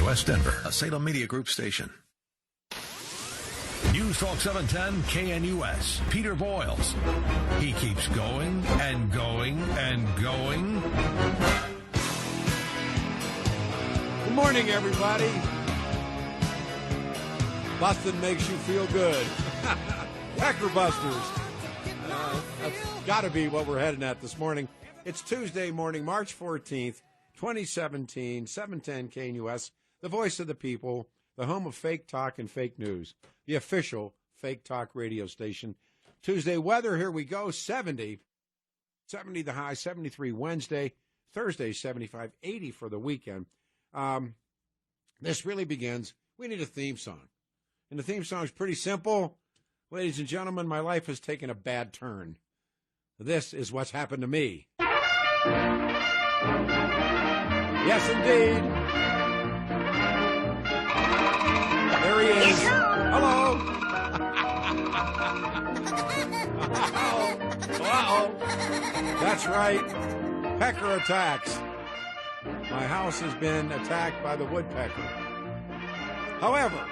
KNUS Denver, a Salem Media Group station. News Talk 710 KNUS. Peter Boyles. He keeps going and going and going. Good morning, everybody. Bustin' makes you feel good. Pecker Busters. That's got to be what we're heading at this morning. It's Tuesday morning, March 14th, 2017, 710 KNUS, the voice of the people, the home of fake talk and fake news, the official fake talk radio station. Tuesday weather, here we go, 70 the high, 73 Wednesday, Thursday 75, 80 for the weekend. This really begins, we need a theme song. And the theme song is pretty simple. Ladies and gentlemen, my life has taken a bad turn. This is what's happened to me. Yes, indeed. There he is. Hello. Uh-oh. That's right. Pecker attacks. My house has been attacked by the woodpecker. However,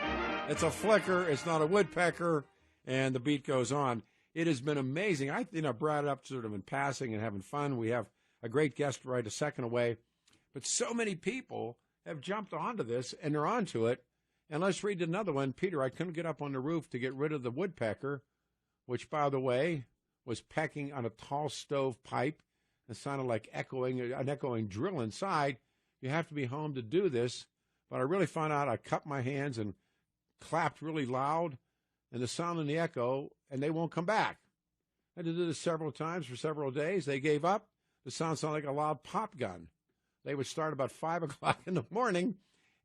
it's a flicker. It's not a woodpecker. And the beat goes on. It has been amazing. I brought it up sort of in passing and having fun. We have a great guest right a second away. But so many people have jumped onto this, and they're onto it. And let's read another one. Peter, I couldn't get up on the roof to get rid of the woodpecker, which, by the way, was pecking on a tall stove pipe. It sounded like an echoing drill inside. You have to be home to do this. But I really found out I cupped my hands and clapped really loud, and the sound and the echo, and they won't come back. I had to do this several times for several days. They gave up. The sound sounded like a loud pop gun. They would start about 5 o'clock in the morning,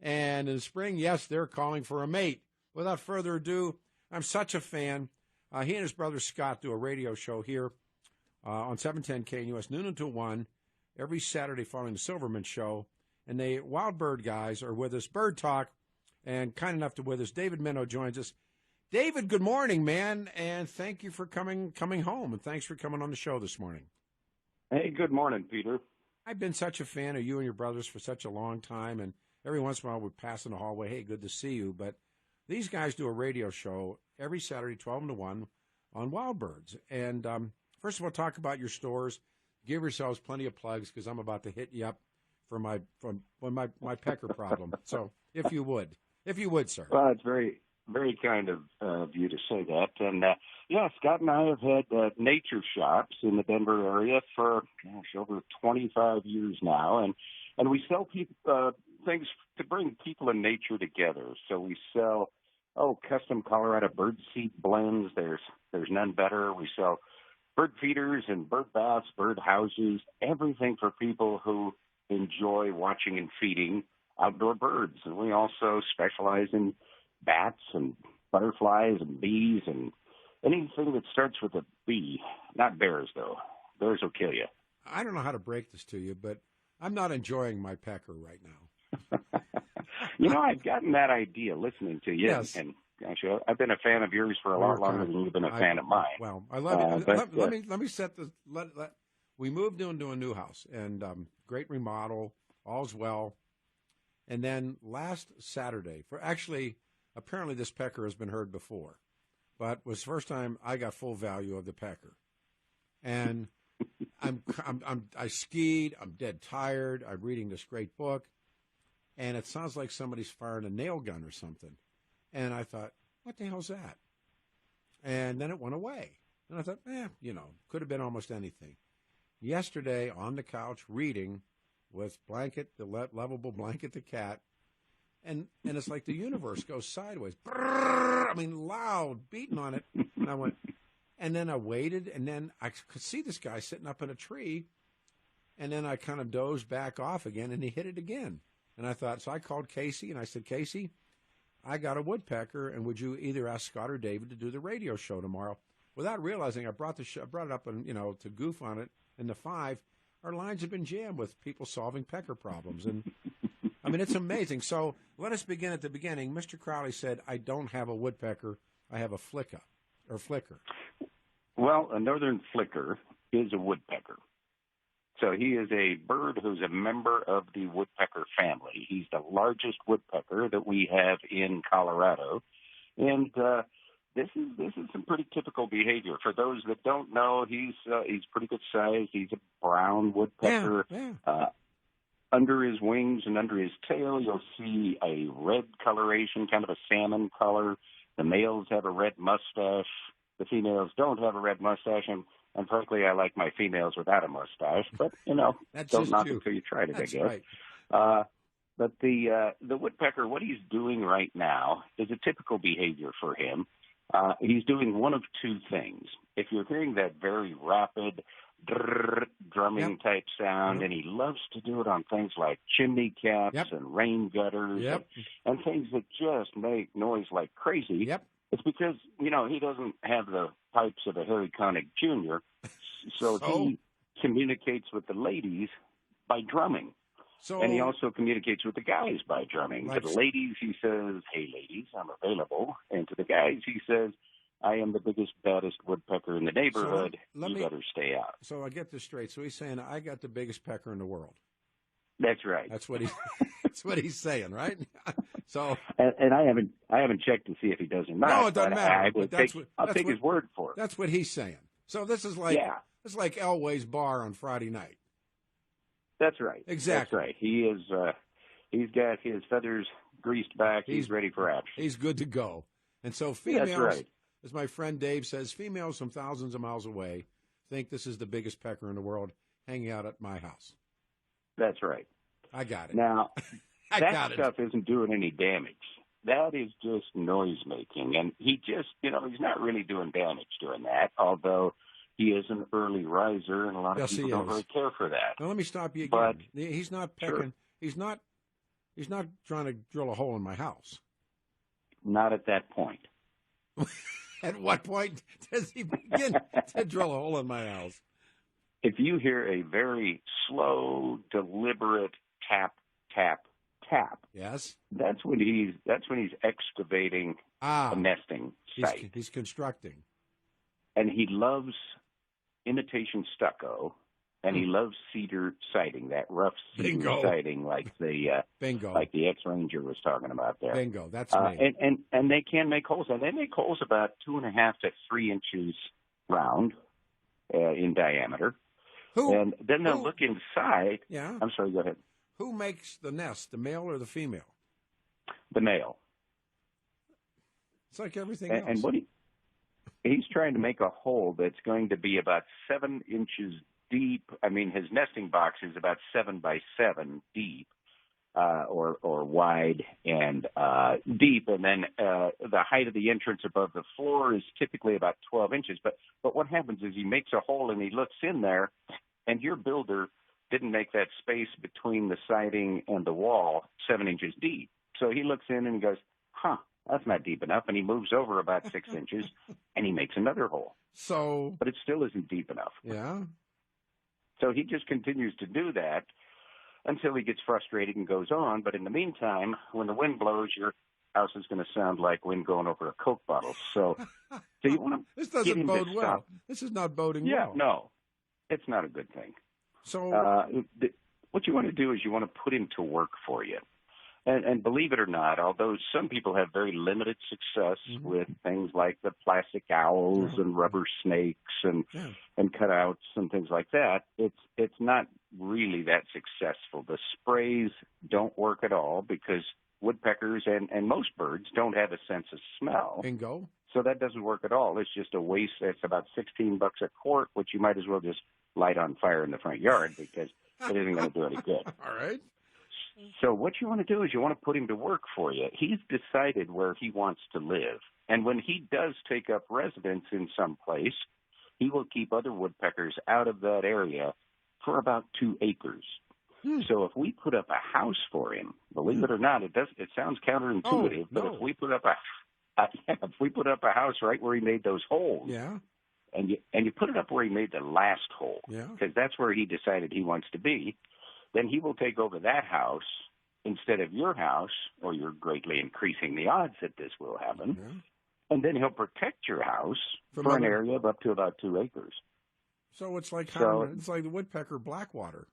and in the spring, yes, they're calling for a mate. Without further ado, I'm such a fan. He and his brother Scott do a radio show here on 710 KNUS, noon until 1, every Saturday following the Silverman Show. And they Wild Bird guys are with us, Bird Talk, and kind enough to with us. David Minnow joins us. David, good morning, man, and thank you for coming home, and thanks for coming on the show this morning. Hey, good morning, Peter. I've been such a fan of you and your brothers for such a long time, and every once in a while we pass in the hallway, hey, good to see you. But these guys do a radio show every Saturday, 12 to 1, on Wild Birds. And first of all, talk about your stores. Give yourselves plenty of plugs, because I'm about to hit you up for my pecker problem. So if you would, sir. Well, it's very, very kind of you to say that. And, Scott and I have had nature shops in the Denver area for, over 25 years now. And we sell things to bring people and nature together. So we sell, custom Colorado bird seed blends. There's none better. We sell bird feeders and bird baths, bird houses, everything for people who enjoy watching and feeding outdoor birds. And we also specialize in bats and butterflies and bees and anything that starts with a B. Not bears, though. Bears will kill you. I don't know how to break this to you, but I'm not enjoying my pecker right now. I've gotten that idea listening to you. Yes. And gosh, I've been a fan of yours for a lot longer than you've been a fan of mine. Well, I love it. Let me set this. We moved into a new house, and great remodel, all's well. And then last Saturday, apparently this pecker has been heard before, but was the first time I got full value of the pecker. And I skied. I'm dead tired. I'm reading this great book, and it sounds like somebody's firing a nail gun or something. And I thought, what the hell's that? And then it went away. And I thought, could have been almost anything. Yesterday on the couch reading with the lovable blanket, the cat, and it's like the universe goes sideways. Brrr, loud, beating on it. And I went, and then I waited, and then I could see this guy sitting up in a tree, and then I kind of dozed back off again, and he hit it again. And I thought, so I called Casey, and I said, Casey, I got a woodpecker, and would you either ask Scott or David to do the radio show tomorrow? Without realizing, I brought it up and to goof on it. In the 5, our lines have been jammed with people solving pecker problems, and it's amazing. So let us begin at the beginning. Mr. Crowley said, "I don't have a woodpecker; I have a flicker." Well, a northern flicker is a woodpecker. So he is a bird who's a member of the woodpecker family. He's the largest woodpecker that we have in Colorado. And this is some pretty typical behavior. For those that don't know, he's pretty good size. He's a brown woodpecker. Yeah. Under his wings and under his tail, you'll see a red coloration, kind of a salmon color. The males have a red mustache. The females don't have a red mustache. And frankly, I like my females without a mustache. But, don't knock it till you try it, I guess. Right. But the woodpecker, what he's doing right now is a typical behavior for him. He's doing one of two things. If you're hearing that very rapid drumming type sound, and he loves to do it on things like chimney caps and rain gutters and things that just make noise like crazy. It's because, he doesn't have the pipes of a Harry Connick Jr., so he communicates with the ladies by drumming. And he also communicates with the guys by drumming. To the ladies, he says, "Hey, ladies, I'm available." And to the guys, he says, "I am the biggest, baddest woodpecker in the neighborhood. You better stay out." So I get this straight. So he's saying, I got the biggest pecker in the world. That's right. That's what he's saying, right? So and I haven't checked to see if he does or not. No, it doesn't matter. I'll take his word for it. That's what he's saying. So this is like Elway's bar on Friday night. That's right. Exactly. That's right. He is. He's got his feathers greased back. He's ready for action. He's good to go. And so females, that's right. as my friend Dave says, females from thousands of miles away think this is the biggest pecker in the world hanging out at my house. That's right. I got it. Now, that stuff isn't doing any damage. That is just noise making. And he just, he's not really doing damage doing that, although he is an early riser, and a lot of people don't really care for that. Now, let me stop you again. But he's not pecking. Sure. He's not trying to drill a hole in my house. Not at that point. At what point does he begin to drill a hole in my house? If you hear a very slow, deliberate tap, tap, tap, yes, that's when he's excavating a nesting site. He's constructing, and he loves imitation stucco, and he loves cedar siding, that rough cedar siding, like the X-Ranger was talking about there. Bingo, that's me. And they can make holes, and they make holes about 2.5 to 3 inches round in diameter. And then they'll look inside. Yeah. I'm sorry, go ahead. Who makes the nest, the male or the female? The male. It's like everything else. And what he's trying to make a hole that's going to be about 7 inches deep. I mean, his nesting box is about 7 by 7 deep, or wide and deep. And then the height of the entrance above the floor is typically about 12 inches. But what happens is he makes a hole and he looks in there, and your builder didn't make that space between the siding and the wall 7 inches deep. So he looks in and he goes, that's not deep enough. And he moves over about 6 inches and he makes another hole. But it still isn't deep enough. Yeah. So he just continues to do that until he gets frustrated and goes on. But in the meantime, when the wind blows, your house is going to sound like wind going over a Coke bottle. So you want to This doesn't bode well. This is not boding well. Yeah, no, it's not a good thing. So what you want to do is you want to put him to work for you. And believe it or not, although some people have very limited success with things like the plastic owls and rubber snakes and cutouts and things like that, it's not really that successful. The sprays don't work at all because woodpeckers and most birds don't have a sense of smell. Bingo. So that doesn't work at all. It's just a waste. It's about $16 a quart, which you might as well just light on fire in the front yard because it isn't going to do any good. All right. So what you want to do is you want to put him to work for you. He's decided where he wants to live. And when he does take up residence in some place, he will keep other woodpeckers out of that area for about 2 acres. So if we put up a house for him, believe it or not, it sounds counterintuitive, but if we put up a house right where he made those holes, and you put it up where he made the last hole, because that's where he decided he wants to be, then he will take over that house instead of your house, or you're greatly increasing the odds that this will happen. And then he'll protect your house for an area of up to about 2 acres. So it's like So it's like the woodpecker Blackwater.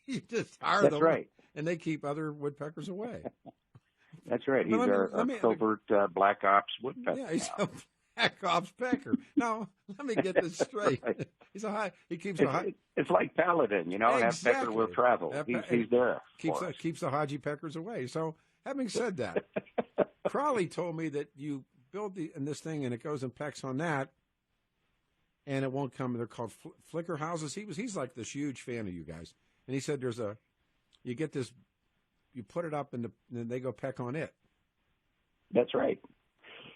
You just hire that's them, right. and they keep other woodpeckers away. That's right. He's But a covert black ops woodpecker. yeah, he's now. a black ops pecker. Now, let me get this straight. Right. He keeps a high. It's like Paladin, Have Pecker will travel. He's there. Keeps the Haji peckers away. So, having said that, Crowley told me that you build this thing and it goes and pecks on that, and it won't come. They're called flicker houses. He's like this huge fan of you guys, and he said you get this, you put it up and then they go peck on it. That's right.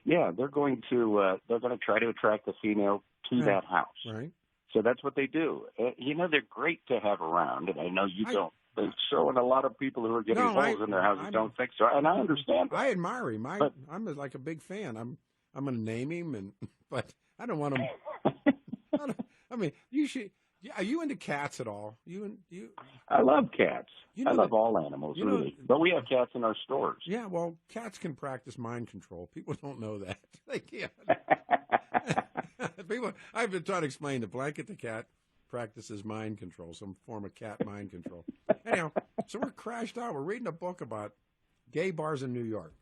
Yeah, they're going to try to attract the female to that house. Right. So that's what they do. They're great to have around, and I know you don't think so, and a lot of people who are getting holes in their houses don't think so, and I understand that. I admire him. I'm like a big fan. I'm going to name him, but I don't want him. You should. Are you into cats at all? You? I love cats. I love all animals, really. But we have cats in our stores. Yeah, well, cats can practice mind control. People don't know that. They can't. I've been trying to explain that Blanket the cat practices mind control, some form of cat mind control. Anyhow, so we're crashed out. We're reading a book about gay bars in New York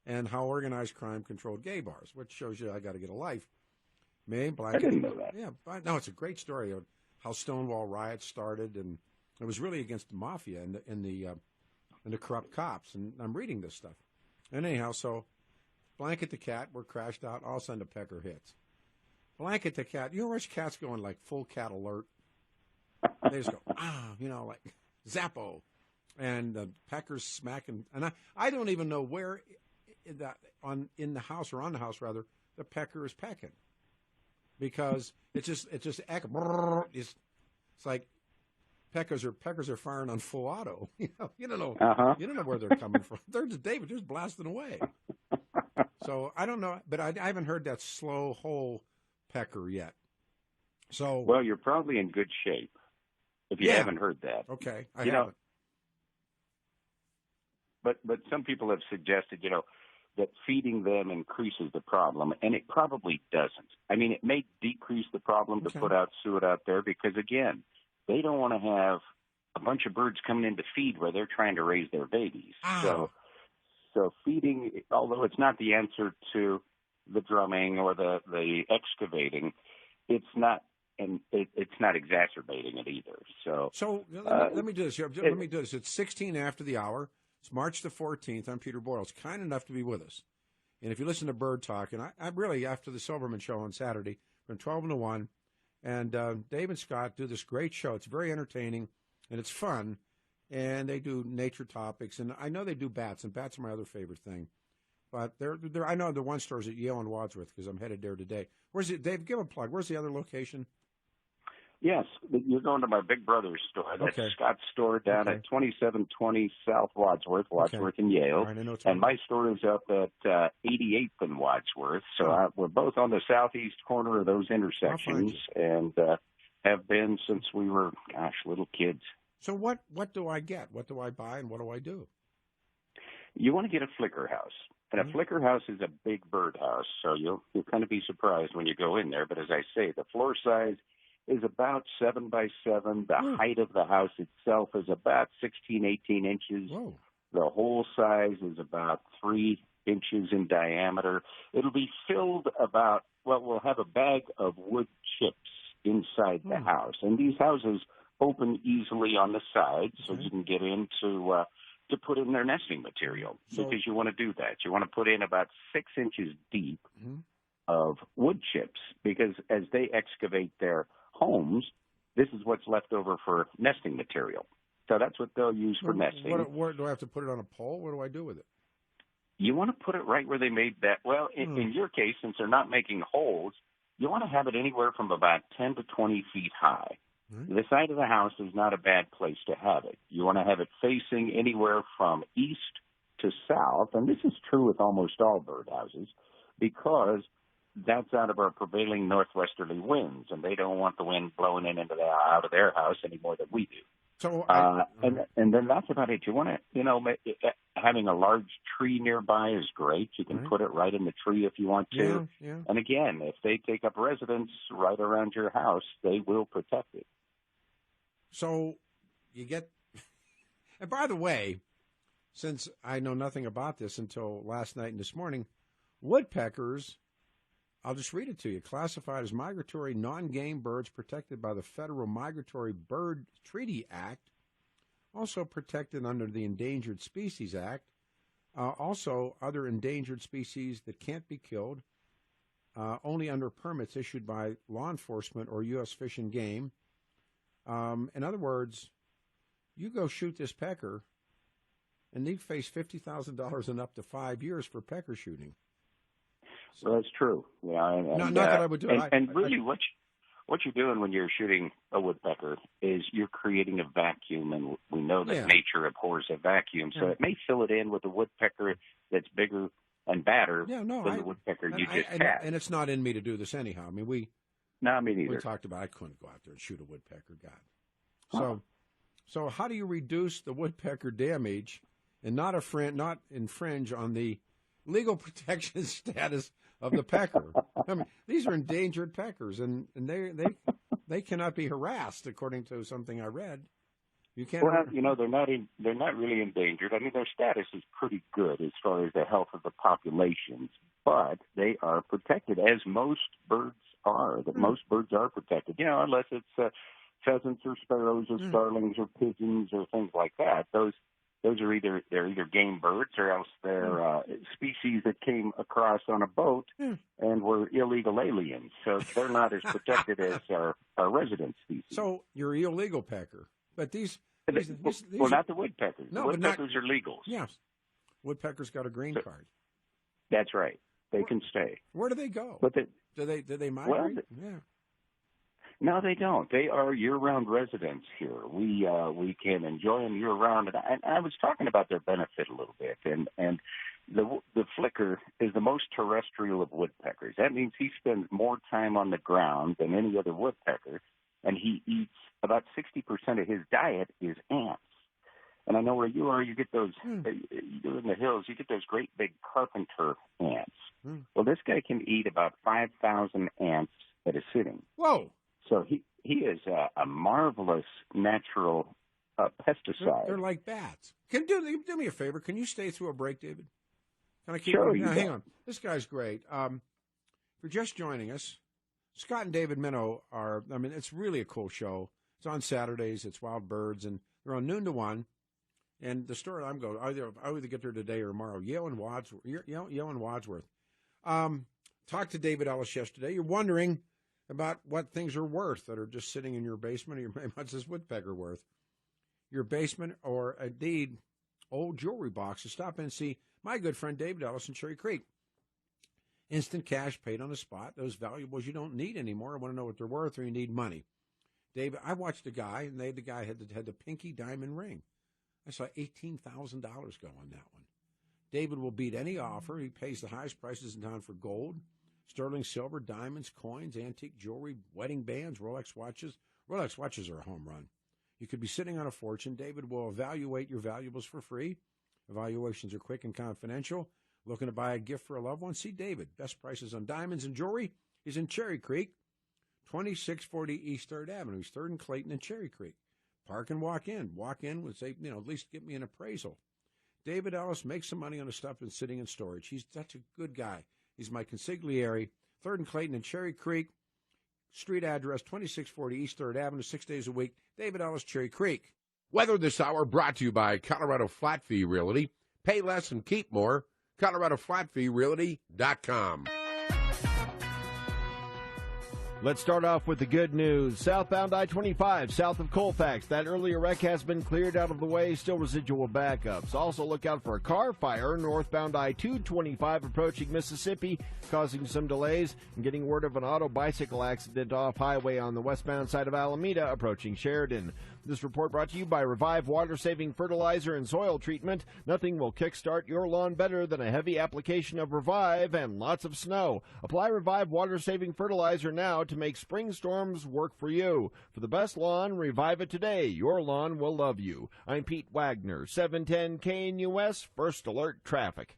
and how organized crime controlled gay bars, which shows you I got to get a life. Me, Blanket. I didn't know that. Yeah, no, it's a great story of how Stonewall riots started, and it was really against the mafia and the corrupt cops. And I'm reading this stuff. And anyhow, so Blanket the cat, we're crashed out. All of a sudden, the pecker hits. Blanket the cat. You know where cats go in like full cat alert? They just go, like Zappo. And the pecker's smacking. And I don't even know where in the house, rather, the pecker is pecking. Because it's just it's like peckers are firing on full auto. You don't know you don't know where they're coming from. They're just blasting away. So I don't know, but I haven't heard that slow whole pecker yet. So well, you're probably in good shape if you haven't heard that. Okay, I haven't. But some people have suggested, that feeding them increases the problem, and it probably doesn't. I mean, it may decrease the problem to put out suet out there because, again, they don't want to have a bunch of birds coming in to feed where they're trying to raise their babies. So feeding, although it's not the answer to the drumming or the excavating, it's not exacerbating it either. So let me do this. Let me do this. It's 16 after the hour. It's March the 14th. I'm Peter Boyles, kind enough to be with us. And if you listen to Bird Talk, and I really, after the Silverman show on Saturday, from 12 to 1, and Dave and Scott do this great show. It's very entertaining, and it's fun. And they do nature topics. And I know they do bats, and bats are my other favorite thing. But I know the one store is at Yale and Wadsworth because I'm headed there today. Where's it? Dave, give a plug. Where's the other location? Yes, you're going to my big brother's store. That's Scott's store down at 2720 South Wadsworth and Yale. Right, I know and my store is up at 88th and Wadsworth. So we're both on the southeast corner of those intersections and have been since we were, little kids. So what do I get? What do I buy and what do I do? You want to get a flicker house. And a flicker house is a big bird house, so you'll kind of be surprised when you go in there. But as I say, the floor size is about 7 by 7. The height of the house itself is about 16, 18 inches. Whoa. The hole size is about 3 inches in diameter. It'll be filled we'll have a bag of wood chips inside the house. And these houses open easily on the sides so you can get in to put in their nesting material because you want to do that. You want to put in about 6 inches deep of wood chips because as they excavate their homes, this is what's left over for nesting material. So that's what they'll use for nesting. Where do I have to put it on a pole? What do I do with it? You want to put it right where they made that. Well, in your case, since they're not making holes, you want to have it anywhere from about 10 to 20 feet high. The side of the house is not a bad place to have it. You want to have it facing anywhere from east to south, and this is true with almost all birdhouses because that's out of our prevailing northwesterly winds, and they don't want the wind blowing out of their house any more than we do. So, and then that's about it. You want to, having a large tree nearby is great. You can put it right in the tree if you want to. Yeah. And again, if they take up residence right around your house, they will protect it. So you get, and by the way, since I know nothing about this until last night and this morning, woodpeckers, I'll just read it to you, classified as migratory non-game birds protected by the Federal Migratory Bird Treaty Act, also protected under the Endangered Species Act, also other endangered species that can't be killed, only under permits issued by law enforcement or U.S. Fish and Game. In other words, you go shoot this pecker, and they'd face $50,000 and up to 5 years for pecker shooting. So that's true. Yeah, not that I would do it. And really, what you're doing when you're shooting a woodpecker is you're creating a vacuum, and we know that nature abhors a vacuum. So it may fill it in with a woodpecker that's bigger and badder than the woodpecker you just had. And it's not in me to do this anyhow. I mean, no, me neither. We talked about I couldn't go out there and shoot a woodpecker. God. So how do you reduce the woodpecker damage and not infringe on the legal protection status of the pecker? I mean, these are endangered peckers, and they cannot be harassed, according to something I read. You can't. Well, they're not really endangered. I mean, their status is pretty good as far as the health of the populations, but they are protected, as most birds are. That most birds are protected. Unless it's pheasants or sparrows or starlings or pigeons or things like that. Those are either game birds or else they're species that came across on a boat and were illegal aliens. So they're not as protected as our resident species. So you're an illegal pecker, but these not the woodpeckers. No, the woodpeckers are legals. Yes, woodpeckers got a green card. That's right. They can stay. Where do they go? But do they migrate? Well, no, they don't. They are year-round residents here. We can enjoy them year-round. And I was talking about their benefit a little bit. And the flicker is the most terrestrial of woodpeckers. That means he spends more time on the ground than any other woodpecker, and he eats about 60% of his diet is ants. And I know where you are, you get those, you're in the hills, you get those great big carpenter ants. Well, this guy can eat about 5,000 ants at a sitting. Whoa. So he is a marvelous natural pesticide. They're like bats. Do me a favor. Can you stay through a break, David? Can I keep sure, going? Hang on. This guy's great. If you're just joining us, Scott and David Minnow it's really a cool show. It's on Saturdays. It's Wild Birds, and they're on noon to 1. And the store I'm going, I either get there today or tomorrow. Yale and Wadsworth. Talked to David Ellis yesterday. You're wondering about what things are worth that are just sitting in your basement, or what's this woodpecker worth? Your basement, or indeed old jewelry boxes. Stop in and see my good friend David Ellis in Cherry Creek. Instant cash paid on the spot. Those valuables you don't need anymore. I want to know what they're worth, or you need money. David, I watched a guy, and the guy had the pinky diamond ring. I saw $18,000 go on that one. David will beat any offer. He pays the highest prices in town for gold, sterling silver, diamonds, coins, antique jewelry, wedding bands, Rolex watches. Rolex watches are a home run. You could be sitting on a fortune. David will evaluate your valuables for free. Evaluations are quick and confidential. Looking to buy a gift for a loved one? See David. Best prices on diamonds and jewelry. He's in Cherry Creek, 2640 East 3rd Avenue. He's 3rd and Clayton in Cherry Creek. Park and walk in. Walk in and say, at least get me an appraisal. David Ellis makes some money on the stuff that's sitting in storage. He's such a good guy. He's my consigliere. 3rd and Clayton in Cherry Creek. Street address, 2640 East 3rd Avenue, 6 days a week. David Ellis, Cherry Creek. Weather this hour brought to you by Colorado Flat Fee Realty. Pay less and keep more. ColoradoFlatFeeRealty.com. Let's start off with the good news. Southbound I-25, south of Colfax. That earlier wreck has been cleared out of the way. Still residual backups. Also look out for a car fire northbound I-225 approaching Mississippi, causing some delays. And getting word of an auto-bicycle accident off highway on the westbound side of Alameda approaching Sheridan. This report brought to you by Revive Water-Saving Fertilizer and Soil Treatment. Nothing will kickstart your lawn better than a heavy application of Revive and lots of snow. Apply Revive Water-Saving Fertilizer now to make spring storms work for you. For the best lawn, revive it today. Your lawn will love you. I'm Pete Wagner, 710 KNUS, First Alert Traffic.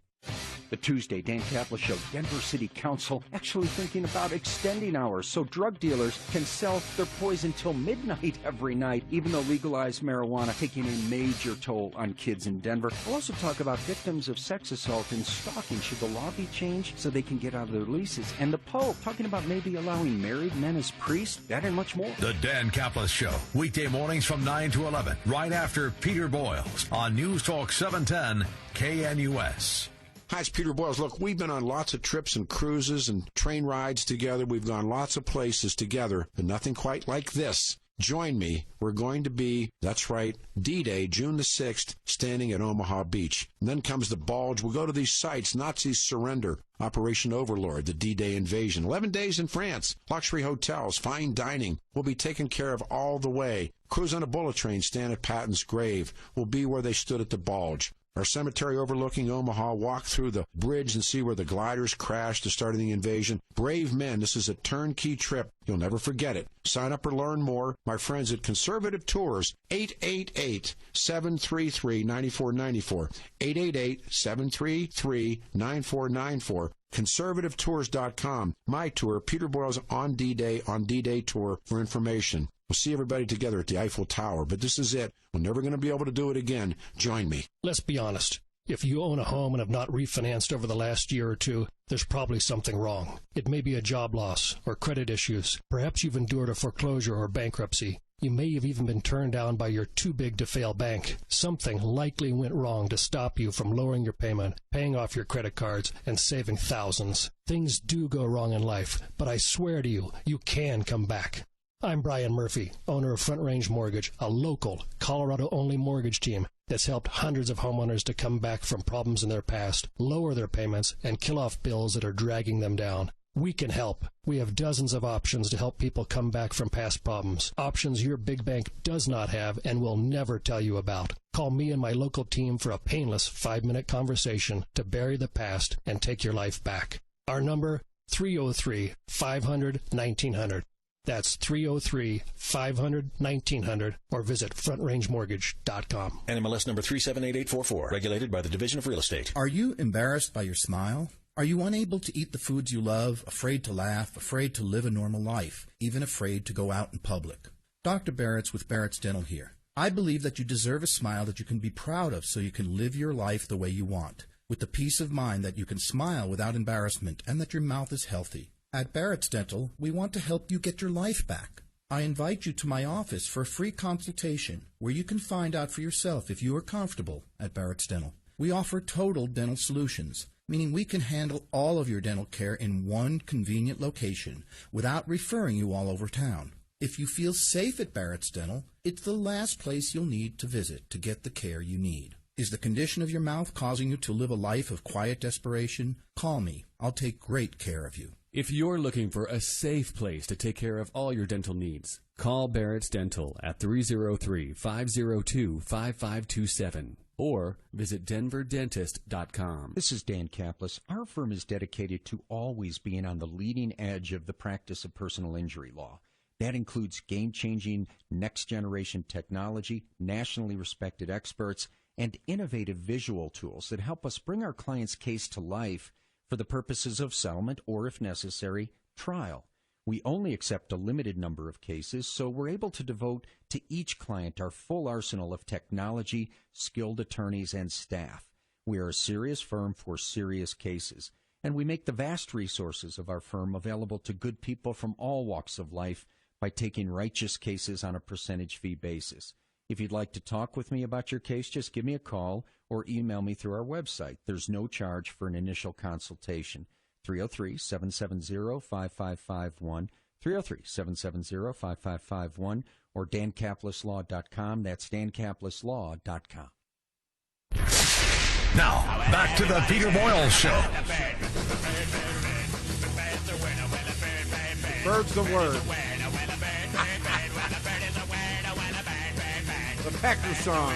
The Tuesday Dan Kaplan Show, Denver City Council actually thinking about extending hours so drug dealers can sell their poison till midnight every night, even though legalized marijuana taking a major toll on kids in Denver. We'll also talk about victims of sex assault and stalking. Should the law be changed so they can get out of their leases? And the Pope talking about maybe allowing married men as priests, that and much more. The Dan Kaplan Show, weekday mornings from 9 to 11, right after Peter Boyles on News Talk 710 KNUS. Hi, it's Peter Boyles. Look, we've been on lots of trips and cruises and train rides together. We've gone lots of places together, but nothing quite like this. Join me. We're going to be, that's right, D-Day, June the 6th, standing at Omaha Beach. And then comes the Bulge. We'll go to these sites, Nazis surrender, Operation Overlord, the D-Day invasion, 11 days in France, luxury hotels, fine dining. We'll be taken care of all the way. Cruise on a bullet train, stand at Patton's grave. We'll be where they stood at the Bulge. Our cemetery overlooking Omaha, walk through the bridge and see where the gliders crashed to start the invasion. Brave men, this is a turnkey trip. You'll never forget it. Sign up or learn more. My friends at Conservative Tours, 888-733-9494. 888-733-9494. ConservativeTours.com. My tour, Peter Boyles on D-Day tour for information. We'll see everybody together at the Eiffel Tower, but this is it. We're never going to be able to do it again. Join me. Let's be honest. If you own a home and have not refinanced over the last year or two, there's probably something wrong. It may be a job loss or credit issues. Perhaps you've endured a foreclosure or bankruptcy. You may have even been turned down by your too-big-to-fail bank. Something likely went wrong to stop you from lowering your payment, paying off your credit cards, and saving thousands. Things do go wrong in life, but I swear to you, you can come back. I'm Brian Murphy, owner of Front Range Mortgage, a local, Colorado-only mortgage team that's helped hundreds of homeowners to come back from problems in their past, lower their payments, and kill off bills that are dragging them down. We can help. We have dozens of options to help people come back from past problems, options your big bank does not have and will never tell you about. Call me and my local team for a painless 5-minute conversation to bury the past and take your life back. Our number, 303-500-1900. That's 303-500-1900 or visit frontrangemortgage.com. NMLS number 378844, regulated by the Division of Real Estate. Are you embarrassed by your smile? Are you unable to eat the foods you love, afraid to laugh, afraid to live a normal life, even afraid to go out in public? Dr. Barrett's with Barrett's Dental here. I believe that you deserve a smile that you can be proud of so you can live your life the way you want, with the peace of mind that you can smile without embarrassment and that your mouth is healthy. At Barrett's Dental, we want to help you get your life back. I invite you to my office for a free consultation where you can find out for yourself if you are comfortable at Barrett's Dental. We offer total dental solutions, meaning we can handle all of your dental care in one convenient location without referring you all over town. If you feel safe at Barrett's Dental, it's the last place you'll need to visit to get the care you need. Is the condition of your mouth causing you to live a life of quiet desperation? Call me. I'll take great care of you. If you're looking for a safe place to take care of all your dental needs, call Barrett's Dental at 303-502-5527 or visit denverdentist.com. This is Dan Kaplan. Our firm is dedicated to always being on the leading edge of the practice of personal injury law. That includes game-changing, next-generation technology, nationally respected experts, and innovative visual tools that help us bring our client's case to life for the purposes of settlement or, if necessary, trial. We only accept a limited number of cases, so we're able to devote to each client our full arsenal of technology, skilled attorneys, and staff. We are a serious firm for serious cases, and we make the vast resources of our firm available to good people from all walks of life by taking righteous cases on a percentage fee basis. If you'd like to talk with me about your case, just give me a call or email me through our website. There's no charge for an initial consultation. 303-770-5551, 303-770-5551, or dankapleslaw.com. That's dankapleslaw.com. Now, back to the Peter Boyles Show. Bird's the word. The Pecker song.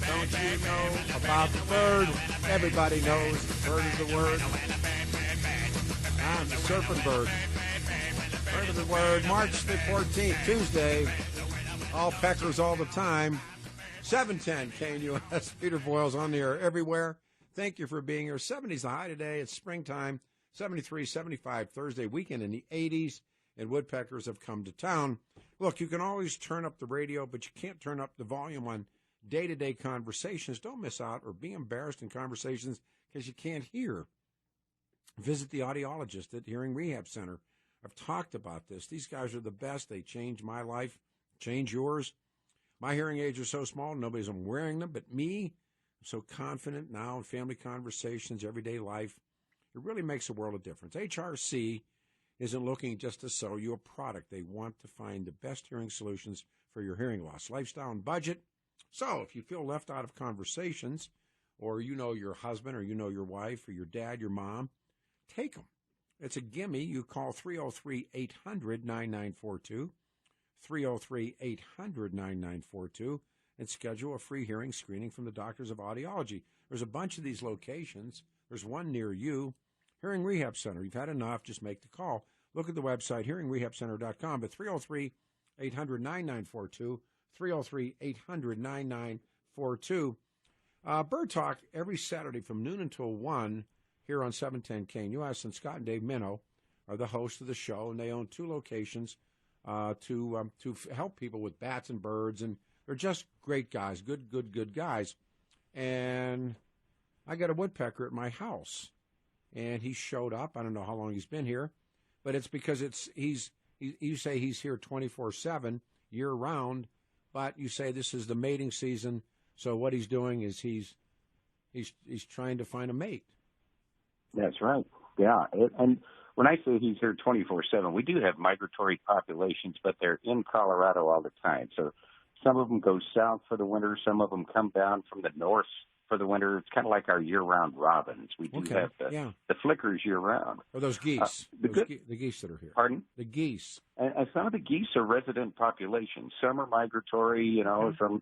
Don't you know about the bird? Everybody knows the bird is the word. I'm the serpent bird. Bird of the word. March the 14th, Tuesday. All Peckers all the time. 710 KNUS. Peter Boyles on the air everywhere. Thank you for being here. 70s the high today. It's springtime. 73, 75 Thursday weekend in the 80s. And woodpeckers have come to town. Look, you can always turn up the radio, but you can't turn up the volume on day-to-day conversations. Don't miss out or be embarrassed in conversations because you can't hear. Visit the audiologist at Hearing Rehab Center. I've talked about this. These guys are the best. They changed my life, change yours. My hearing aids are so small, nobody's wearing them, but me, I'm so confident now in family conversations, everyday life. It really makes a world of difference. HRC isn't looking just to sell you a product. They want to find the best hearing solutions for your hearing loss, lifestyle, and budget. So if you feel left out of conversations, or you know your husband, or you know your wife, or your dad, your mom, take them. It's a gimme. You call 303-800-9942, 303-800-9942, and schedule a free hearing screening from the Doctors of Audiology. There's a bunch of these locations. There's one near you. Hearing Rehab Center. You've had enough. Just make the call. Look at the website, hearingrehabcenter.com. But 303-800-9942, 303-800-9942. Bird Talk every Saturday from noon until 1 here on 710 KNUS. And Scott and Dave Minnow are the hosts of the show, and they own two locations to help people with bats and birds. And they're just great guys, good guys. And I got a woodpecker at my house. And he showed up. I don't know how long he's been here, but it's because you say he's here 24/7, year round, but you say this is the mating season. So what he's doing is he's trying to find a mate. That's right. Yeah, and when I say he's here 24/7, we do have migratory populations, but they're in Colorado all the time. So some of them go south for the winter. Some of them come down from the north for the winter. It's kind of like our year-round robins. We do have the flickers year-round. Or those geese. The geese that are here. Pardon? The geese. And some of the geese are resident populations. Some are migratory, some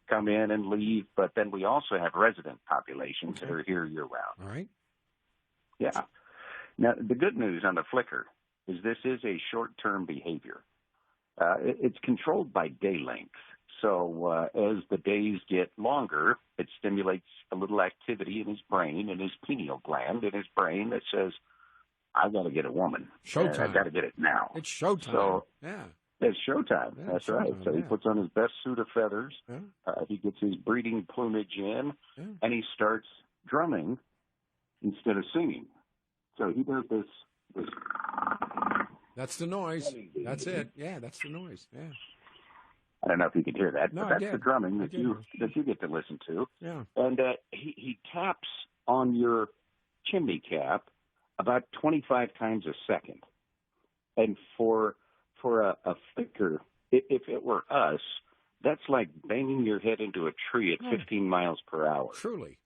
come in and leave, but then we also have resident populations that are here year-round. All right. Yeah. Now, the good news on the flicker is this is a short-term behavior. It's controlled by day length. So as the days get longer, it stimulates a little activity in his brain, in his pineal gland in his brain that says, I've got to get a woman. Showtime. I've got to get it now. It's showtime. So, yeah. It's showtime. Yeah, that's showtime, right. So he yeah. puts on his best suit of feathers. Yeah. He gets his breeding plumage in, Yeah. and he starts drumming instead of singing. So he does this. That's the noise. That's it. Yeah, that's the noise. Yeah. I don't know if you could hear that, No, but I that's did. the drumming I that did. you get to listen to. Yeah. And he taps on your chimney cap about 25 times a second. And for a flicker, if it were us, that's like banging your head into a tree at 15 miles per hour. Truly.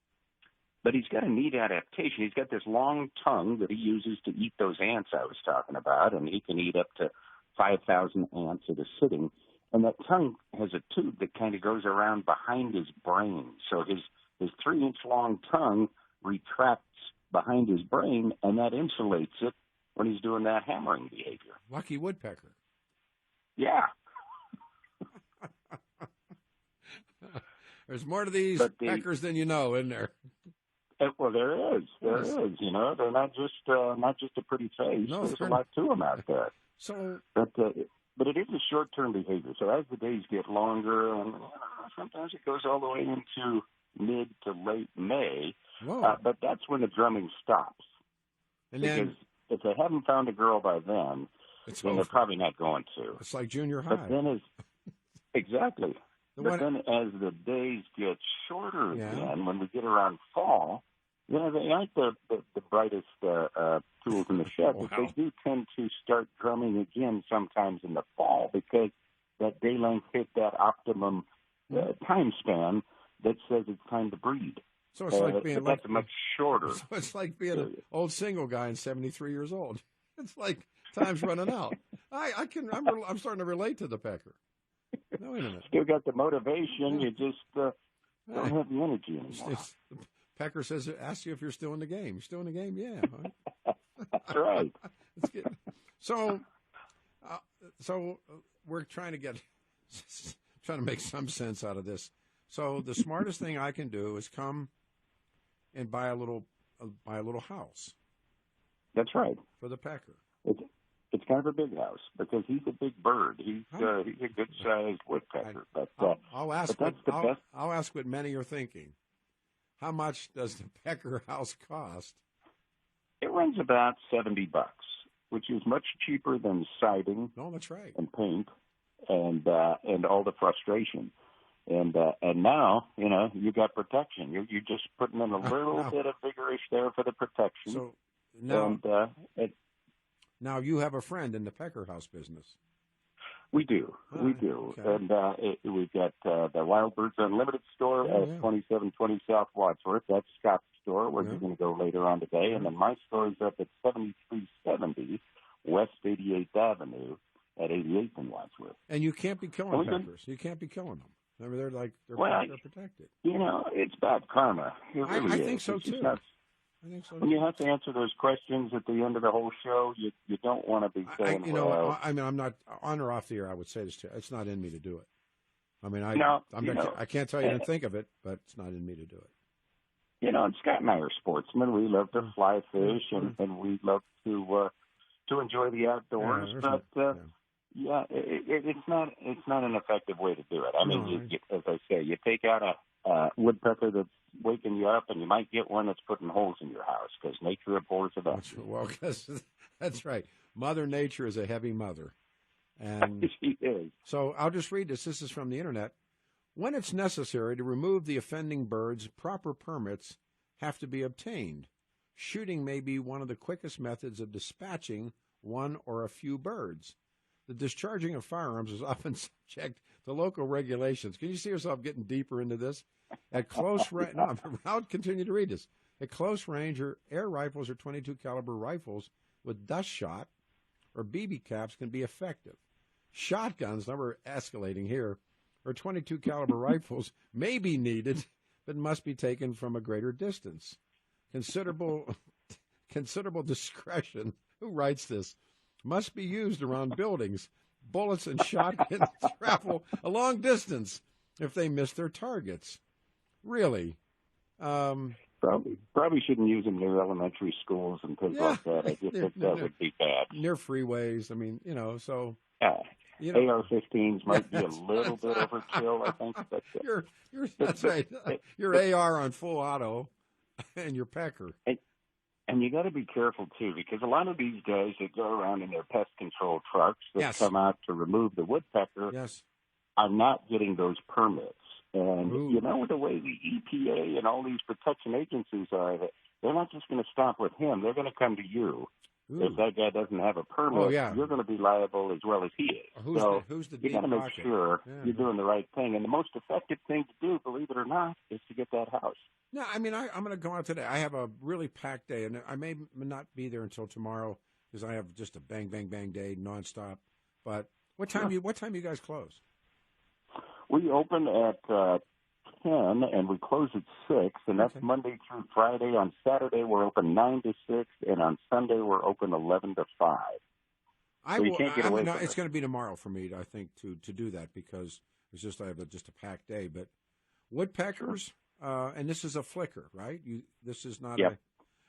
But he's got a neat adaptation. He's got this long tongue that he uses to eat those ants I was talking about, and he can eat up to 5,000 ants at a sitting. And that tongue has a tube that kind of goes around behind his brain. So his 3-inch long tongue retracts behind his brain, and that insulates it when he's doing that hammering behavior. Lucky woodpecker. Yeah. There's more to these peckers than you know, isn't there? Well, there is. There is. They're not just a pretty face. No, there's a lot to them out there. So, but it is a short-term behavior. So as the days get longer, and sometimes it goes all the way into mid to late May. But that's when the drumming stops. And because then, if they haven't found a girl by then they're probably not going to. It's like junior high. But then exactly. But then as the days get shorter again, when we get around fall, they aren't the brightest tools in the shed, but they do tend to start drumming again sometimes in the fall because that day length hit that optimum time span that says it's time to breed. So it's like being that's much shorter. So it's like being an old single guy and 73 years old. It's like time's running out. I'm starting to relate to the pecker. No, wait a minute. Still got the motivation. You just don't have the energy anymore. Pecker asks you if you're still in the game. You're still in the game? Yeah. That's right. That's good. So we're trying to make some sense out of this. So the smartest thing I can do is come and buy a little house. That's right. For the Pecker. It's kind of a big house because he's a big bird. He's a good sized woodpecker. I'll ask what many are thinking. How much does the Pecker house cost? It runs about $70, which is much cheaper than siding. No, that's right. And paint, and all the frustration. And now, you got protection. You're just putting in a little bit of vigorish there for the protection. So now, now you have a friend in the Pecker house business. We do. Okay. And we've got the Wild Birds Unlimited store at 2720 South Wadsworth. That's Scott's store, where you're going to go later on today. And then my store is up at 7370 West 88th Avenue at 88th and Wadsworth. And you can't be killing peckers. You can't be killing them. Remember, they're protected. It's bad karma. It really I think so, too. I think so. When you have to answer those questions at the end of the whole show, you don't want to be saying, I'm not, on or off the air, I would say this to you. It's not in me to do it. I mean, I can't tell you to think of it, but it's not in me to do it. And Scott and I are sportsmen. We love to fly fish, and we love to enjoy the outdoors. It's not an effective way to do it. I mean, as I say, you take out a woodpecker that's waking you up, and you might get one that's putting holes in your house because nature abhors it up. Well, that's right. Mother Nature is a heavy mother. And she is. So I'll just read this. This is from the Internet. When it's necessary to remove the offending birds, proper permits have to be obtained. Shooting may be one of the quickest methods of dispatching one or a few birds. The discharging of firearms is often subject to local regulations. Can you see yourself getting deeper into this? At close range, I'll continue to read this. At close range, air rifles or .22 caliber rifles with dust shot or BB caps can be effective. Shotguns, now we're escalating here, or .22 caliber rifles may be needed, but must be taken from a greater distance. Considerable discretion. Who writes this? Must be used around buildings. Bullets and shotguns travel a long distance if they miss their targets. Really? Probably shouldn't use them near elementary schools and things like that. I just think that would be bad. Near freeways. I mean, so. AR-15s might be a little bit overkill, I think. But, that's right. Your AR on full auto and your Pecker. And you got to be careful, too, because a lot of these guys that go around in their pest control trucks that come out to remove the woodpecker are not getting those permits. And, the way the EPA and all these protection agencies are, they're not just going to stop with him. They're going to come to you. If that guy doesn't have a permit, you're going to be liable as well as he is. Who's the you got to make sure you're doing the right thing. And the most effective thing to do, believe it or not, is to get that house. No, I mean, I'm going to go out today. I have a really packed day, and I may not be there until tomorrow because I have just a bang, bang, bang day nonstop. But what time you guys close? We open at 10, and we close at 6, and that's Monday through Friday. On Saturday, we're open 9 to 6, and on Sunday, we're open 11 to 5. You can't get away from it's going to be tomorrow for me, I think, to do that because I have just a packed day. But woodpeckers, and this is a flicker, right? This is not a.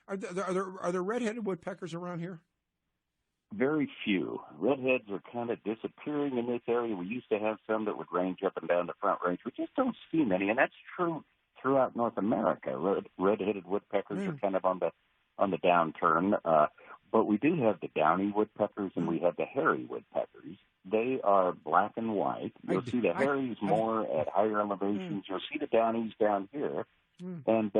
Are there red-headed woodpeckers around here? Very few. Redheads are kind of disappearing in this area. We used to have some that would range up and down the Front Range. We just don't see many, and that's true throughout North America. Red-headed woodpeckers are kind of on the downturn, but we do have the downy woodpeckers and we have the hairy woodpeckers. They are black and white. You'll see the hairies more at higher elevations. You'll see the downies down here, and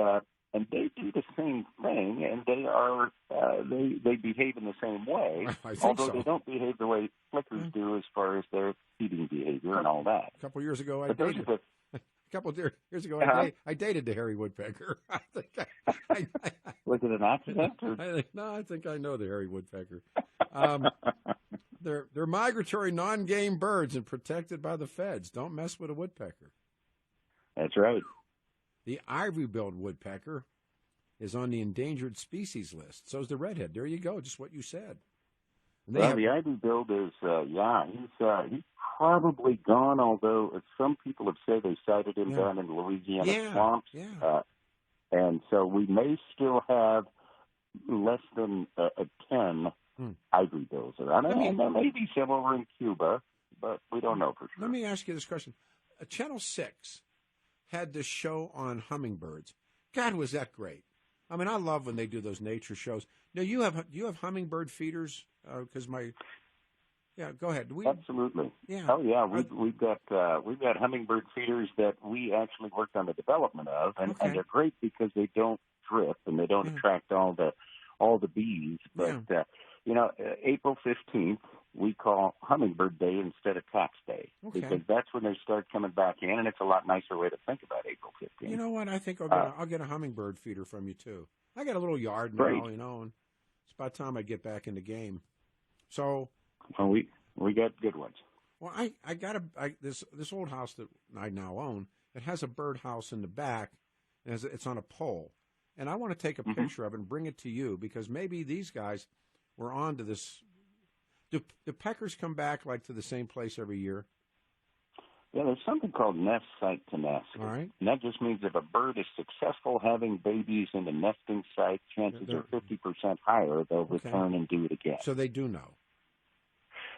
they do the same thing, and they behave in the same way, although they don't behave the way flickers do as far as their feeding behavior and all that. A couple years ago, I dated the hairy woodpecker. Was it an accident? I think I know the hairy woodpecker. They're migratory, non-game birds and protected by the feds. Don't mess with a woodpecker. That's right. The ivory-billed woodpecker is on the endangered species list. So is the redhead. There you go, just what you said. Well, the ivory-billed is, he's probably gone, although some people have said they sighted him down in Louisiana swamps. Yeah. And so we may still have less than 10 ivory-bills around. And there may be some over in Cuba, but we don't know for sure. Let me ask you this question. Channel 6 had this show on hummingbirds. God, was that great. I mean, I love when they do those nature shows. Now, do you have hummingbird feeders? Because go ahead. Absolutely. Yeah. Oh yeah, we've got hummingbird feeders that we actually worked on the development of, and they're great because they don't drip and they don't attract all the bees. But April 15th we call Hummingbird Day instead of Tax Day because that's when they start coming back in, and it's a lot nicer way to think about April 15th. You know what? I think I'll get a hummingbird feeder from you too. I got a little yard now, and it's about time I get back in the game. So, well, we got good ones. Well, I got this old house that I now own. It has a birdhouse in the back, and it's on a pole. And I want to take a picture of it and bring it to you because maybe these guys were on to this. Do peckers come back like to the same place every year? Yeah, there's something called nest site tenacity. All right. And that just means if a bird is successful having babies in the nesting site, chances are 50% higher they'll return and do it again. So they do know.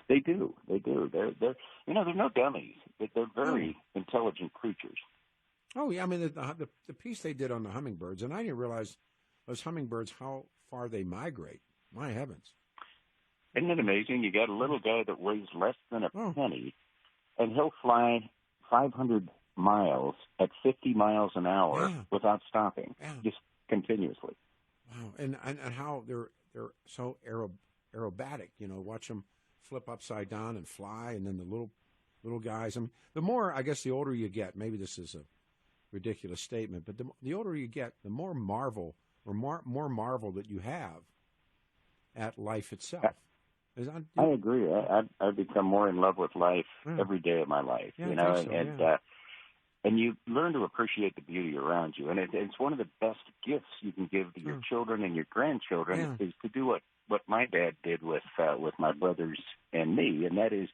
They do. They're no dummies. They're very intelligent creatures. Oh yeah, I mean the piece they did on the hummingbirds, and I didn't realize those hummingbirds how far they migrate. My heavens! Isn't it amazing? You got a little guy that weighs less than a penny, and he'll fly 500 miles at 50 miles an hour without stopping, just continuously. Wow, and how they're so aerobatic. Watch them flip upside down and fly, and then the little guys. I mean, the older you get, maybe this is a ridiculous statement, but the older you get, the more marvel that you have at life itself. I agree. I've become more in love with life every day of my life. And you learn to appreciate the beauty around you, and it's one of the best gifts you can give to your children and your grandchildren is to do what my dad did with my brothers and me, and that is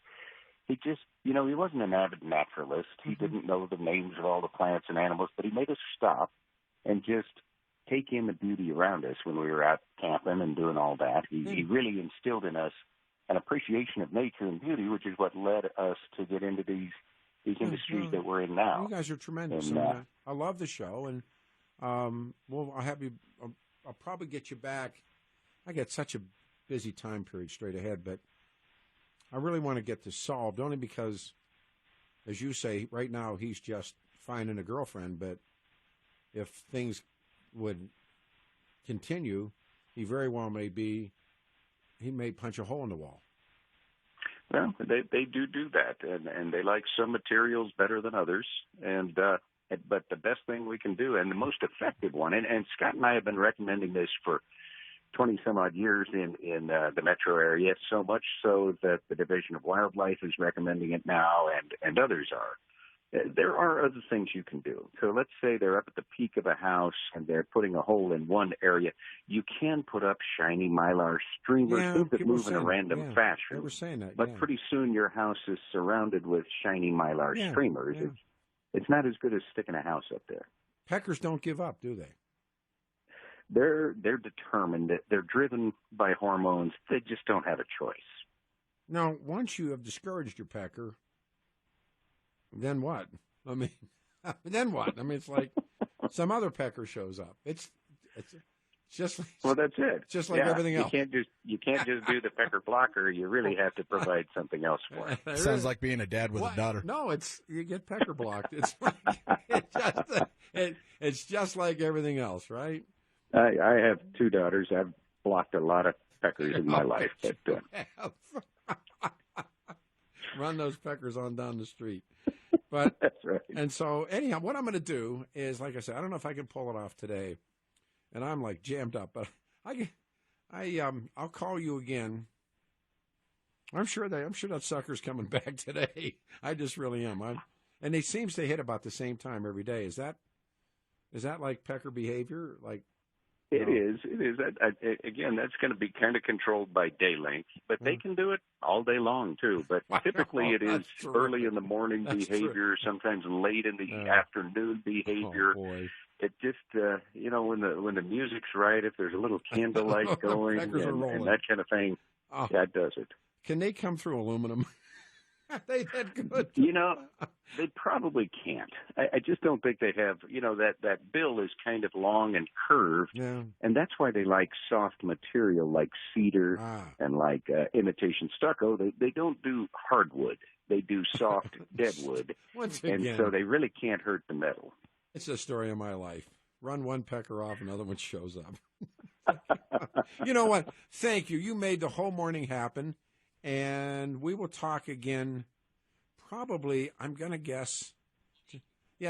he just he wasn't an avid naturalist. He didn't know the names of all the plants and animals, but he made us stop and just take in the beauty around us when we were out camping and doing all that. He really instilled in us an appreciation of nature and beauty, which is what led us to get into these industries that we're in now. You guys are tremendous. And, I love the show, and I'll have you. I'll probably get you back. I got such a busy time period straight ahead, but I really want to get this solved, only because, as you say, right now he's just finding a girlfriend, but if things would continue, he very well he may punch a hole in the wall. Well, they do that, and they like some materials better than others, but the best thing we can do, and the most effective one, and Scott and I have been recommending this for 20-some-odd years in the metro area, so much so that the Division of Wildlife is recommending it now, and others are. There are other things you can do. So let's say they're up at the peak of a house and they're putting a hole in one area. You can put up shiny mylar streamers, things that move in a random fashion. They were saying that, but pretty soon your house is surrounded with shiny mylar streamers. Yeah. It's not as good as sticking a house up there. Peckers don't give up, do they? They're determined. They're driven by hormones. They just don't have a choice. Now, once you have discouraged your pecker, then what? I mean, then what? I mean, it's like some other pecker shows up. It's just like, well, that's it. It's just like everything else. You can't just do the pecker blocker. You really have to provide something else for it. Sounds like being a dad with a daughter. No, you get pecker blocked. It's like, it's just like everything else, right? I have 2 daughters. I've blocked a lot of peckers in my life. But, run those peckers on down the street. But that's right. And so, anyhow, what I'm going to do is, like I said, I don't know if I can pull it off today, and I'm like jammed up. But I'll call you again I'm sure that sucker's coming back today. I just really am. And it seems to hit about the same time every day. Is that like pecker behavior? Like It is. Again, that's going to be kind of controlled by day length, but they can do it all day long too. But typically, it is early in the morning behavior, sometimes late in the afternoon behavior. Oh, boy. It just, when the music's right, if there's a little candlelight going and that kind of thing, that does it. Can they come through aluminum? Are they that good? They probably can't. I just don't think they have, that bill is kind of long and curved, and that's why they like soft material like cedar and like imitation stucco. They don't do hardwood. They do soft deadwood, and so they really can't hurt the metal. It's the story of my life. Run one pecker off, another one shows up. You know what? Thank you. You made the whole morning happen. And we will talk again probably, I'm going to guess,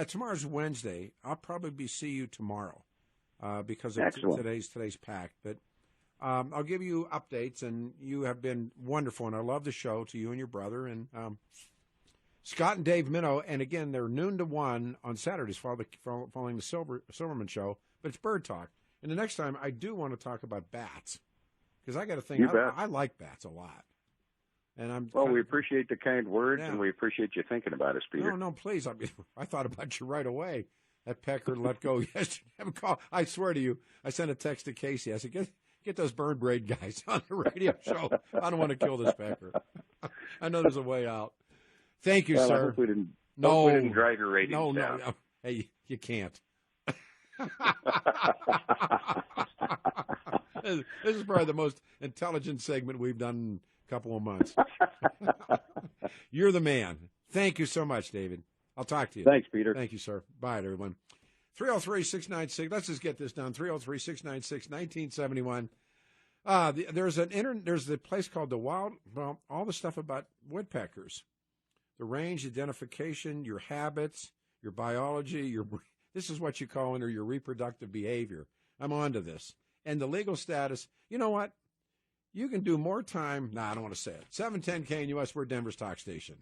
tomorrow's Wednesday. I'll probably see you tomorrow because of today's packed. But I'll give you updates, and you have been wonderful, and I love the show, to you and your brother. And Scott and Dave Minnow, and again, they're noon to 1 on Saturdays following the Silverman show, but it's Bird Talk. And the next time, I do want to talk about bats because I got to think, I like bats a lot. And we appreciate the kind words, and we appreciate you thinking about us, Peter. No, please. I thought about you right away. That pecker let go yesterday. I swear to you, I sent a text to Casey. I said, get those burn braid guys on the radio show. I don't want to kill this pecker. I know there's a way out. Thank you, sir. I hope we didn't drive your ratings down. No. Hey, you can't. This is probably the most intelligent segment we've done in a couple of months. You're the man. Thank you so much, David. I'll talk to you. Thanks, Peter. Thank you, sir. Bye, everyone. 303-696. Let's just get this done. 303-696-1971. There's the place called the Wild. Well, all the stuff about woodpeckers, the range identification, your habits, your biology, this is what you call under your reproductive behavior. I'm on to this. And the legal status, you know what? You can do more time. I don't want to say it. 710 KNUS, we're Denver's talk station.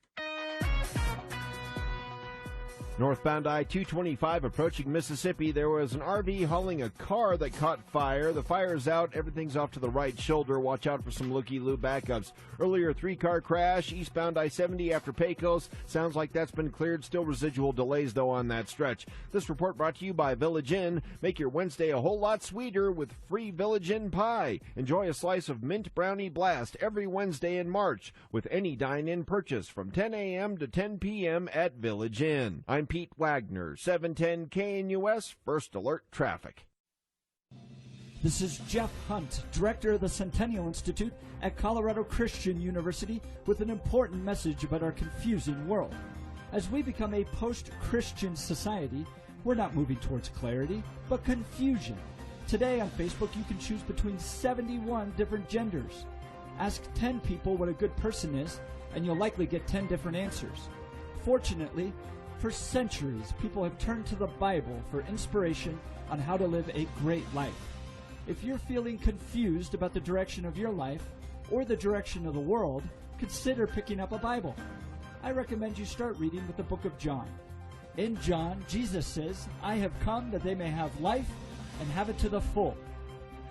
Northbound I-225 approaching Mississippi, there was an RV hauling a car that caught fire. The fire's out. Everything's off to the right shoulder. Watch out for some looky-loo backups. Earlier, 3-car crash eastbound I-70 after Pecos. Sounds like that's been cleared. Still residual delays, though, on that stretch. This report brought to you by Village Inn. Make your Wednesday a whole lot sweeter with free Village Inn pie. Enjoy a slice of mint brownie blast every Wednesday in March with any dine-in purchase from 10 a.m. to 10 p.m. at Village Inn. I'm Pete Wagner, 710 KNUS, First Alert Traffic. This is Jeff Hunt, Director of the Centennial Institute at Colorado Christian University, with an important message about our confusing world. As we become a post-Christian society, we're not moving towards clarity, but confusion. Today on Facebook, you can choose between 71 different genders. Ask 10 people what a good person is, and you'll likely get 10 different answers. Fortunately, for centuries, people have turned to the Bible for inspiration on how to live a great life. If you're feeling confused about the direction of your life or the direction of the world, consider picking up a Bible. I recommend you start reading with the book of John. In John, Jesus says, "I have come that they may have life and have it to the full."